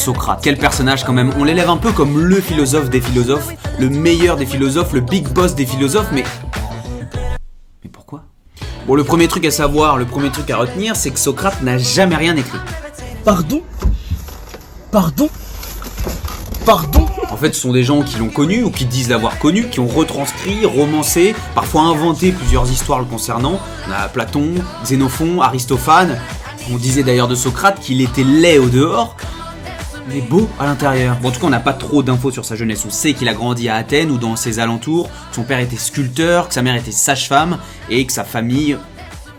Socrate. Quel personnage quand même, on l'élève un peu comme le philosophe des philosophes, le meilleur des philosophes, le big boss des philosophes, mais pourquoi? Bon, le premier truc à savoir, le premier truc à retenir, c'est que Socrate n'a jamais rien écrit. Pardon? En fait, ce sont des gens qui l'ont connu ou qui disent l'avoir connu, qui ont retranscrit, romancé, parfois inventé plusieurs histoires le concernant. On a Platon, Xénophon, Aristophane. On disait d'ailleurs de Socrate qu'il était laid au dehors, mais beau à l'intérieur. Bon, en tout cas, on n'a pas trop d'infos sur sa jeunesse. On sait qu'il a grandi à Athènes ou dans ses alentours, que son père était sculpteur, que sa mère était sage-femme et que sa famille,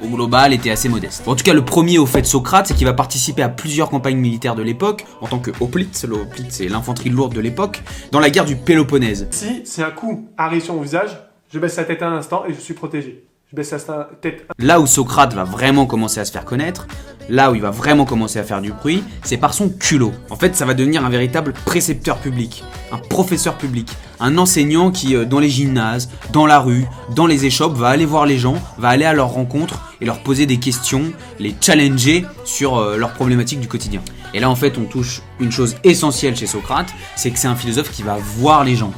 au global, était assez modeste. En tout cas, le premier au fait de Socrate, c'est qu'il va participer à plusieurs campagnes militaires de l'époque, en tant que hoplite. Le hoplite, c'est l'infanterie lourde de l'époque, dans la guerre du Péloponnèse. Si c'est un coup arrive sur mon visage, je baisse la tête un instant et je suis protégé. Je baisse la tête. Là où Socrate va vraiment commencer à se faire connaître, là où il va vraiment commencer à faire du bruit, c'est par son culot. En fait, ça va devenir un véritable précepteur public, un professeur public, un enseignant qui, dans les gymnases, dans la rue, dans les échoppes, va aller voir les gens, va aller à leur rencontre et leur poser des questions, les challenger sur leurs problématiques du quotidien. Et là, en fait, on touche une chose essentielle chez Socrate, c'est que c'est un philosophe qui va voir les gens,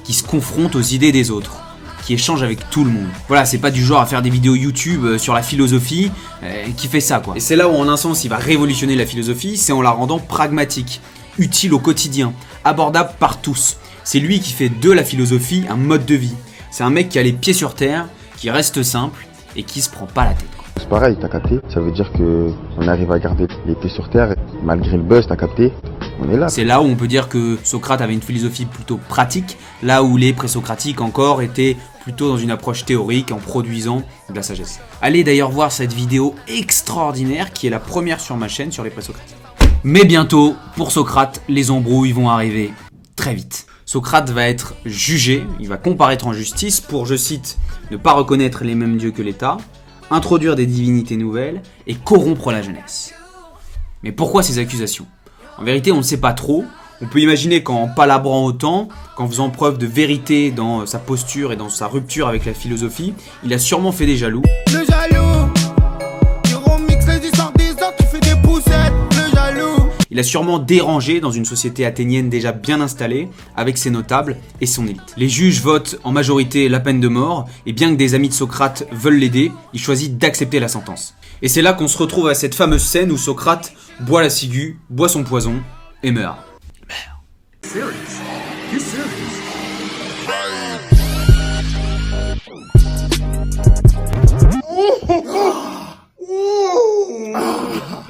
qui se confronte aux idées des autres, qui échange avec tout le monde. Voilà, c'est pas du genre à faire des vidéos YouTube sur la philosophie qui fait ça, quoi. Et c'est là où, en un sens, il va révolutionner la philosophie, c'est en la rendant pragmatique, utile au quotidien, abordable par tous. C'est lui qui fait de la philosophie un mode de vie. C'est un mec qui a les pieds sur terre, qui reste simple et qui se prend pas la tête, quoi. C'est pareil, t'as capté, ça veut dire que on arrive à garder les pieds sur terre, malgré le buzz, t'as capté, on est là. C'est là où on peut dire que Socrate avait une philosophie plutôt pratique, là où les présocratiques encore étaient plutôt dans une approche théorique en produisant de la sagesse. Allez d'ailleurs voir cette vidéo extraordinaire qui est la première sur ma chaîne sur les présocratiques. Mais bientôt, pour Socrate, les embrouilles vont arriver très vite. Socrate va être jugé, il va comparaître en justice pour, je cite, ne pas reconnaître les mêmes dieux que l'État, introduire des divinités nouvelles et corrompre la jeunesse. Mais pourquoi ces accusations? En vérité, on ne sait pas trop. On peut imaginer qu'en palabrant autant, qu'en faisant preuve de vérité dans sa posture et dans sa rupture avec la philosophie, il a sûrement fait des jaloux. Le jaloux, il remixe les histoires des autres, il fait des poussettes, le jaloux. Il a sûrement dérangé dans une société athénienne déjà bien installée, avec ses notables et son élite. Les juges votent en majorité la peine de mort, et bien que des amis de Socrate veulent l'aider, il choisit d'accepter la sentence. Et c'est là qu'on se retrouve à cette fameuse scène où Socrate boit la ciguë, boit son poison et meurt.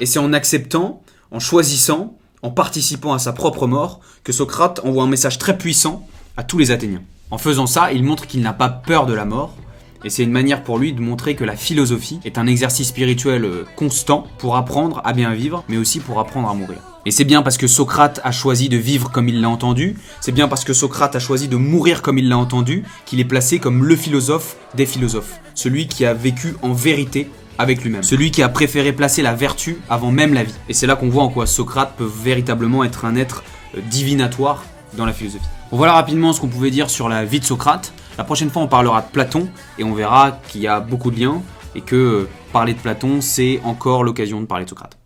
Et c'est en acceptant, en choisissant, en participant à sa propre mort, que Socrate envoie un message très puissant à tous les Athéniens. En faisant ça, il montre qu'il n'a pas peur de la mort, et c'est une manière pour lui de montrer que la philosophie est un exercice spirituel constant pour apprendre à bien vivre, mais aussi pour apprendre à mourir. Et c'est bien parce que Socrate a choisi de vivre comme il l'a entendu, c'est bien parce que Socrate a choisi de mourir comme il l'a entendu, qu'il est placé comme le philosophe des philosophes, celui qui a vécu en vérité avec lui-même, celui qui a préféré placer la vertu avant même la vie. Et c'est là qu'on voit en quoi Socrate peut véritablement être un être divinatoire dans la philosophie. Bon, voilà rapidement ce qu'on pouvait dire sur la vie de Socrate. La prochaine fois on parlera de Platon et on verra qu'il y a beaucoup de liens et que parler de Platon c'est encore l'occasion de parler de Socrate.